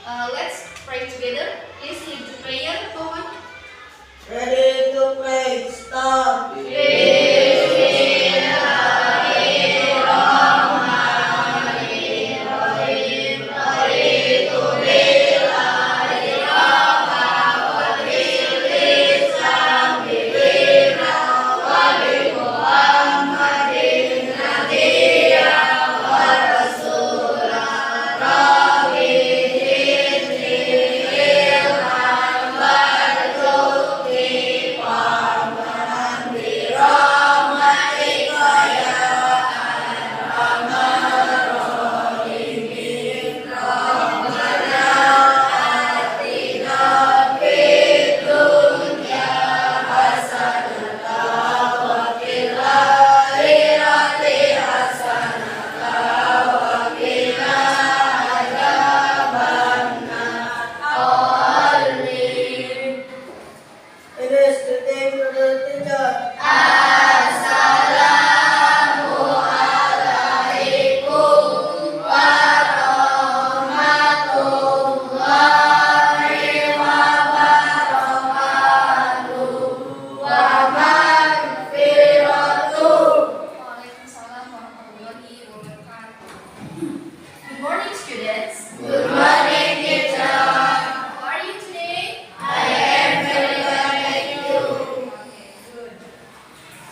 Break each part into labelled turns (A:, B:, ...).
A: Let's pray together. Please lead the prayer, Toman.
B: Ready to pray. Start. It is the day for the teacher.
A: Waalaikumsalam warahmatullahi wabarakatuh. Good morning, students.
B: Good morning, teacher.
A: How are you today?
B: I am very well, thank you.
A: Okay, good.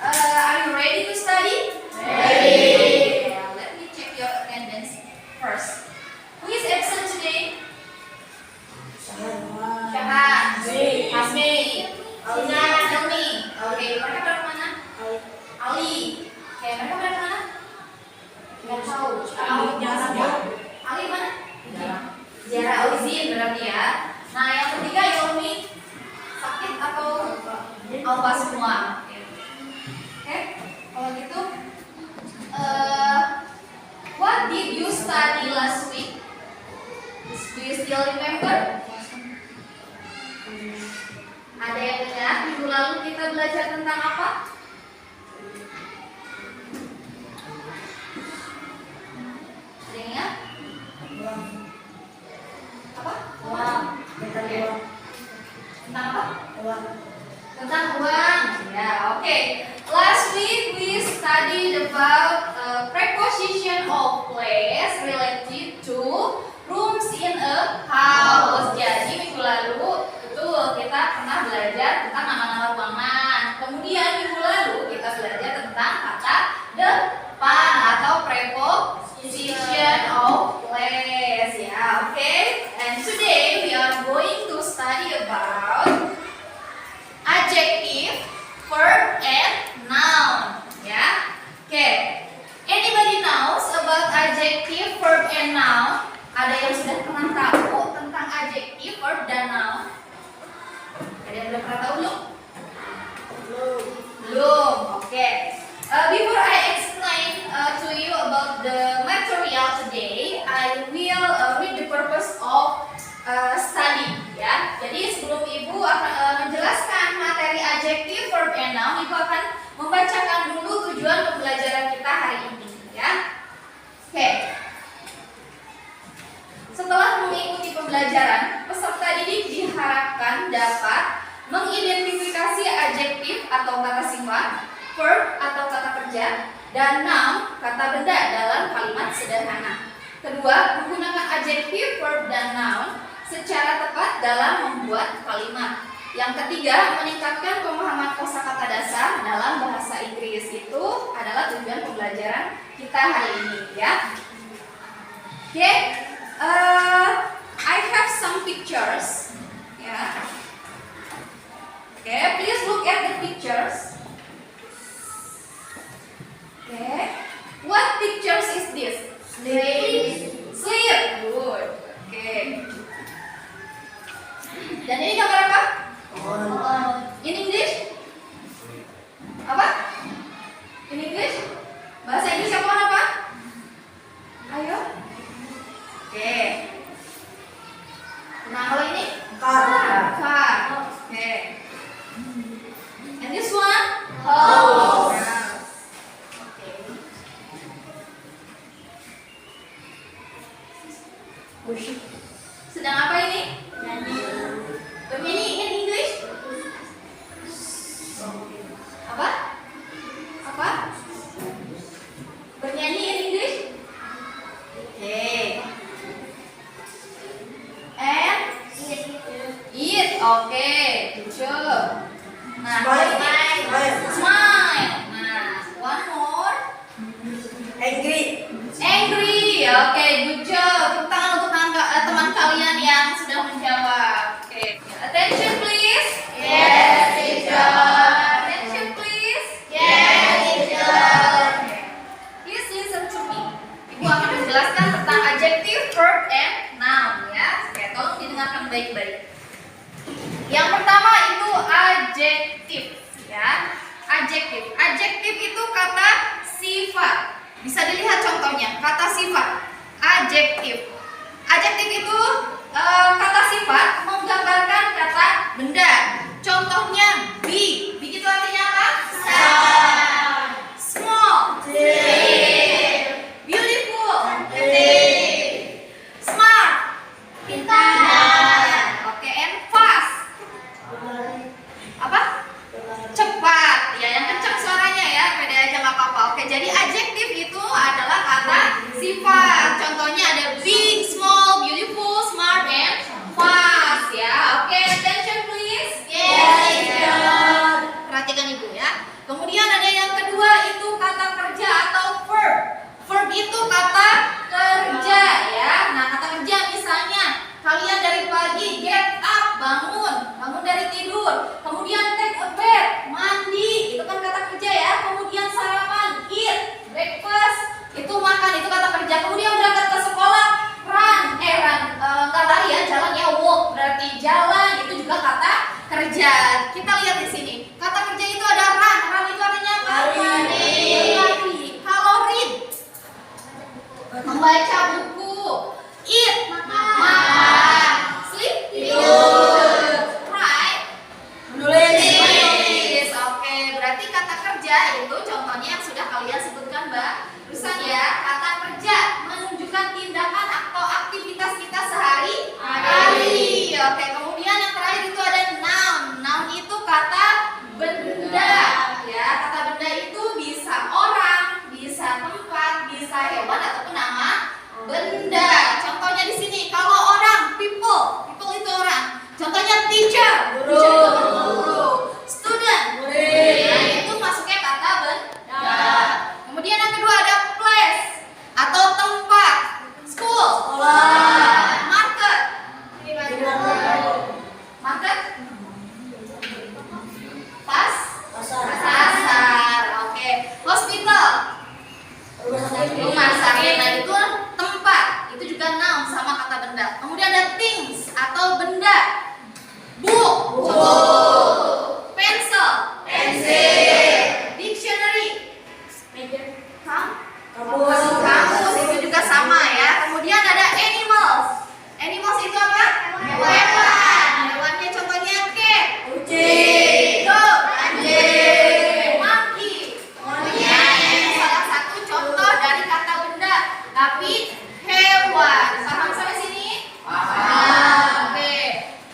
A: Are you ready to study?
B: Ready.
A: Let me check your attendance first. Who is absent today? Syahan, Hasmi, Sina, Helmi. Oke, mereka pada mana? Ali. Oke, mereka pada mana? Nggak tahu. Ali mana? Ziarah Auzin berarti ya. Nah, yang ketiga Yomi sakit atau alfa semua? Oke, kalau gitu, what did you study last week? Do you still remember? Ada yang ingat minggu lalu kita belajar tentang apa? Ada yang ingat? Apa? Tentang apa? Tentang uang. Ya, oke. Last week we studied about preposition of place related to rooms in a house. Jadi minggu lalu betul kita pernah belajar tentang nama-nama ruangan. Kemudian minggu lalu kita belajar tentang kata depan atau preposition of place. Ya, oke. And today we are going to study about adjective, verb, and noun. Ya, oke. Anybody knows about adjective, verb, and noun? Ada yang sudah pernah tahu tentang adjective, verb, dan noun? Ada yang sudah pernah tahu belum? Belum. Oke. Before I explain to you about the material today, I will read the purpose of study. Ya. Jadi sebelum ibu akan menjelaskan materi adjective, verb, and noun, ibu akan membacakan dulu tujuan pembelajaran kita hari ini. Ya. Oke. Setelah mengikuti pembelajaran, peserta didik diharapkan dapat mengidentifikasi adjektif atau kata sifat, verb atau kata kerja, dan noun kata benda dalam kalimat sederhana. Kedua, menggunakan adjektif, verb, dan noun secara tepat dalam membuat kalimat. Yang ketiga, meningkatkan pemahaman kosakata dasar dalam bahasa Inggris. Itu adalah tujuan pembelajaran kita hari ini, ya. Oke. I have some pictures. Yeah. Okay, please look at the pictures. Okay. What pictures is this? Sleep. Sleep. Good. Okay. Dan ini gambar apa? In English? Apa? In English? Bahasa Inggris yang apa? Ayo. Oke. Nah, kalau ini? Car. Oke. And this one? House. Okay. Sedang apa ini? Bernyanyi in English? Apa? Apa? Bernyanyi in English? Okay. And eat. Okay. Good job. Nah, smile. Nah, one more.
B: Angry.
A: Angry. Oke, good job. Tepuk tangan untuk teman kalian yang sudah menjawab. Oke. Attention please.
B: Yes, teacher.
A: Attention please.
B: Yes, teacher.
A: Please listen to me. Ibu akan menjelaskan tentang adjective, verb, and noun ya. Oke, tolong didengarkan baik-baik. Yang pertama itu adjective ya. Adjective. Adjective itu kata sifat. Bisa dilihat contohnya, kata sifat. Adjective. Adjective itu kata sifat menggambarkan kata benda. Contohnya big. Big itu artinya apa?
B: Besar.
A: Small.
B: Kecil.
A: Beautiful.
B: Cantik.
A: Smart.
B: Pintar.
A: Oke, and fast. Apa? Cepat. Ya, yang kencang suaranya ya. Beda aja nggak apa-apa. Oke, jadi adjektif itu adalah kata sifat. Contohnya ada big, small, beautiful, smart, and fast ya. Oke, attention please.
B: Yes, teacher.
A: Perhatikan ibu ya. Kemudian ada yang kedua itu kata kerja atau verb. Verb itu kata kerja ya. Nah, kata kerja misalnya kalian dari pagi get up, bangun dari tidur. Kemudian take a bath, mandi, itu kan kata kerja ya. Kemudian sarapan, eat, breakfast, itu makan, itu kata kerja. Kemudian berangkat ke sekolah, nggak lari ya, jalan ya, walk, berarti jalan, itu juga kata kerja. Kita lihat di sini, kata kerja itu ada run itu artinya apa? Lari. Kalau read, membaca buku, eat, makan, sleep, tidur, write,
B: Menulis.
A: Oke, berarti kata kerja itu contohnya yang sudah kalian sebutkan barusan ya. Kata kerja menunjukkan tindakan atau aktivitas kita sehari-hari. Oke, kemudian yang terakhir itu ada noun. Noun itu kata benda ya. Kata benda itu bisa orang, bisa tempat, bisa hewan ataupun nama benda. Contohnya di sini kalau orang, people itu orang. Contohnya teacher,
B: Guru.
A: teacher itu kan guru. Student,
B: Murid.
A: nah, itu masuknya kata benda. Kemudian yang kedua ada place atau tempat, school,
B: Sekolah.
A: market, market,
B: Pasar.
A: pasar, oke, hospital, rumah sakit. Nah, itu tempat, itu juga noun sama kata benda. Kemudian ada things atau benda, book, pencil, dictionary, kamus, itu juga sama ya. Kemudian ada animals. Animals itu apa? Hewan. Hewannya contohnya cat,
B: Kucing.
A: dog,
B: Anjing.
A: monkey.
B: Monyet.
A: Ini salah satu contoh dari kata benda, tapi hewan. Paham sampai sini? Oke.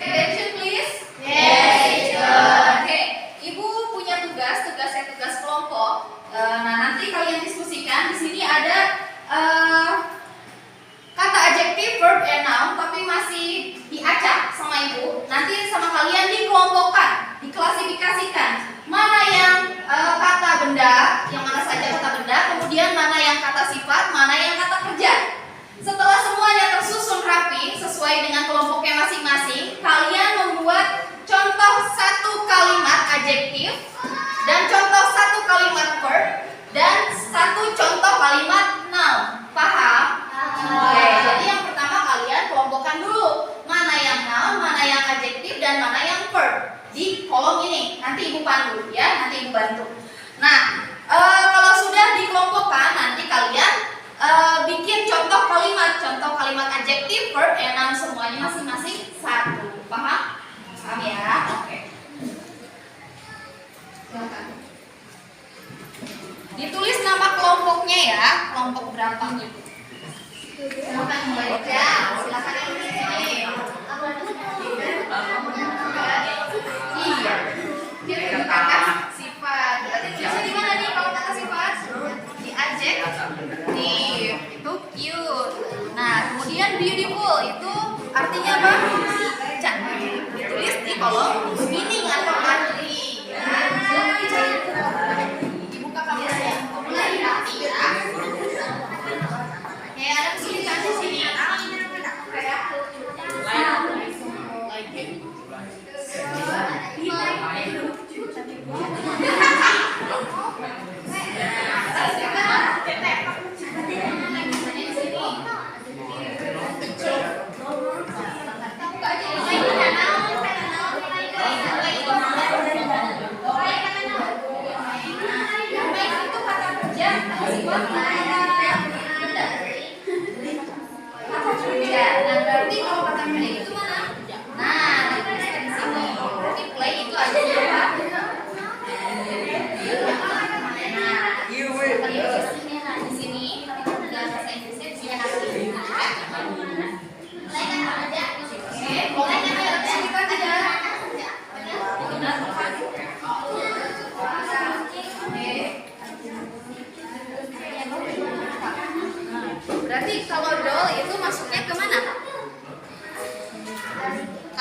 A: Attention please.
B: Yes, teacher.
A: Oke. Ibu punya tugasnya tugas kelompok. Nah, nanti kalian diskusikan. Di sini ada kata adjective, verb, and noun, tapi masih diacak sama ibu. Nanti sama kalian dikelompokkan, diklasifikasikan. Mana yang kata benda, yang mana saja kata benda, kemudian mana yang kata sifat, mana yang kata kerja. Setelah semuanya tersusun rapi sesuai dengan kelompoknya masing-masing, kalian membuat contoh satu kalimat adjektif dan contoh satu kalimat verb dan satu contoh kalimat noun. Paham? Oke, jadi yang pertama kalian kelompokkan dulu mana yang noun, mana yang adjektif, dan mana yang verb di kolom ini. Nanti ibu pandu ya, nanti ibu bantu. Nah, kalau sudah dikelompokkan, nanti kalian bikin contoh kalimat adjektif, verb, and noun semuanya masing-masing satu. Paham? Paham ya? Oke. Silakan. Ditulis nama kelompoknya ya, kelompok berapa? Silakan membaca. Silakan yang di sini.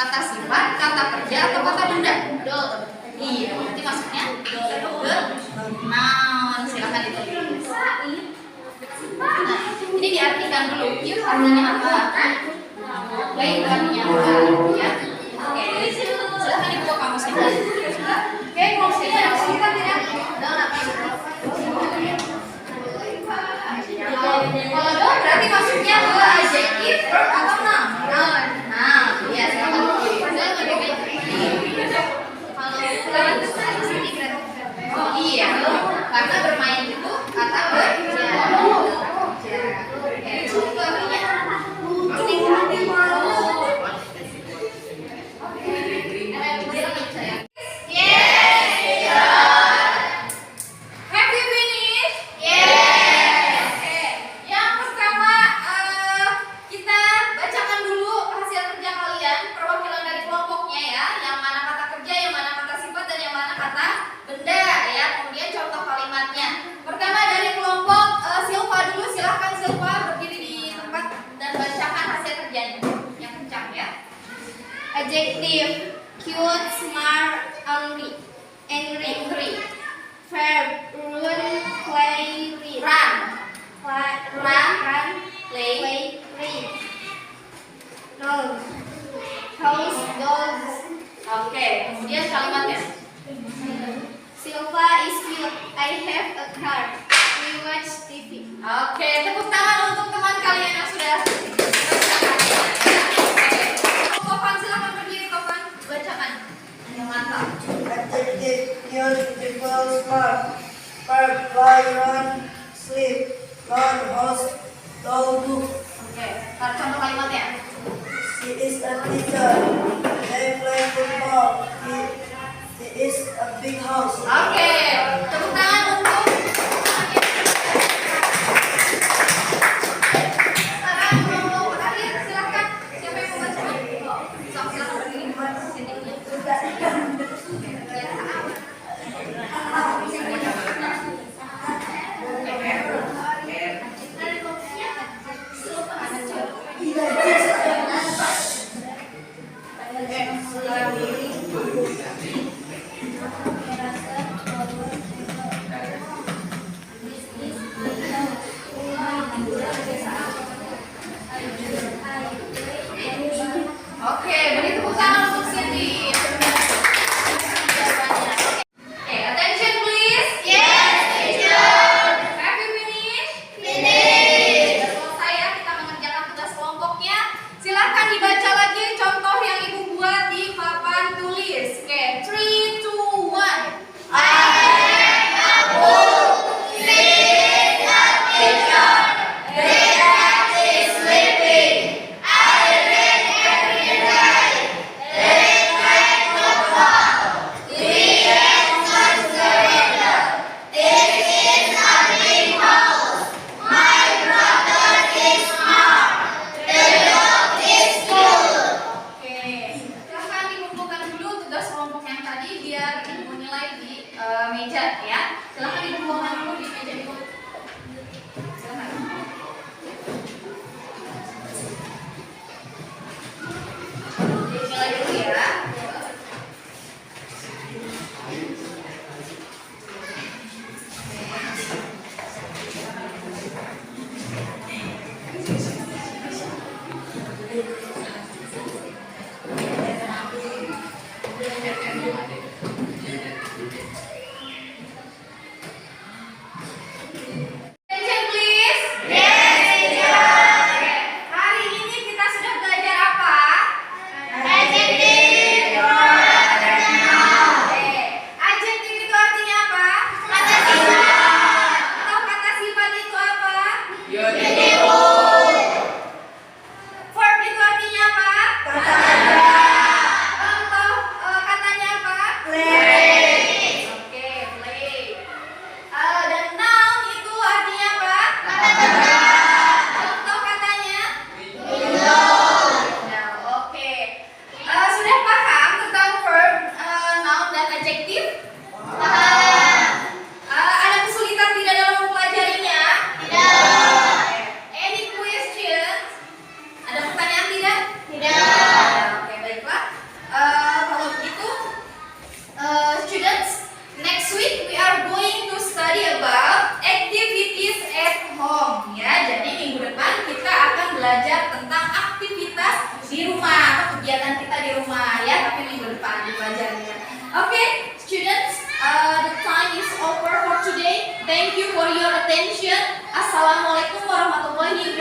A: Kata sifat, kata kerja, atau kata benda? Iya, berarti maksudnya the noun. Silakan ditulis. Nah, ini diartikan dulu. Cute artinya apa? Baik artinya apa? Ya. Oke, silakan dibuka kamusnya. Oke, kamusnya sifat tidak? Kalau do berarti maksudnya dua adjektif, verb atau noun? Noun. Nah, ya silakan ditulis. Oh iya, karena bermain itu kata berja. Itu artinya have you finished? Yes. Oke. Yang pertama kita bacakan dulu hasil kerja kalian, perwakilan dari kelompoknya ya. Yang mana kata kerja, yang mana kata sifat, dan yang mana kata benda ya. Kemudian contoh kalimatnya. Pertama dari kelompok Silva dulu, silahkan Silva berdiri di tempat dan bacakan hasil kerjanya. Yang kencang ya.
C: Adjective: cute, smart, angry. Verb: run, play, read.
A: Run,
C: Play, read. Noun: house, dogs.
A: Oke, kemudian kalimatnya.
C: Silva is cute. I have a car. We watch TV.
A: Oke, tepuk tangan untuk teman kalian yang sudah bacakan. Oke, Topan silakan berdiri, Topan, bacakan. Yang mantap.
B: Adjective, cute, beautiful, smart. Verb, fly, run, sleep. Noun, house, doll, book.
A: Oke, contoh kalimatnya.
B: She is a teacher. They play football. He is a big house.
A: Oke, tepuk tangan untuk sekarang mau berakhir, silakan. Siapa yang mau bacakan? Sok, silakan berdiri. Oke, beri tepuk tangan untuk Cindy. Oke, attention please.
C: Yes, teacher.
A: Have you finished?
C: Finish.
A: Sudah selesai ya, kita mengerjakan tugas kelompoknya. Silakan dibaca lagi contoh yang ibu buat di papan tulis. Oke, 3, 2, 1.
C: Sleeping. I read every night.
A: Assalamualaikum warahmatullahi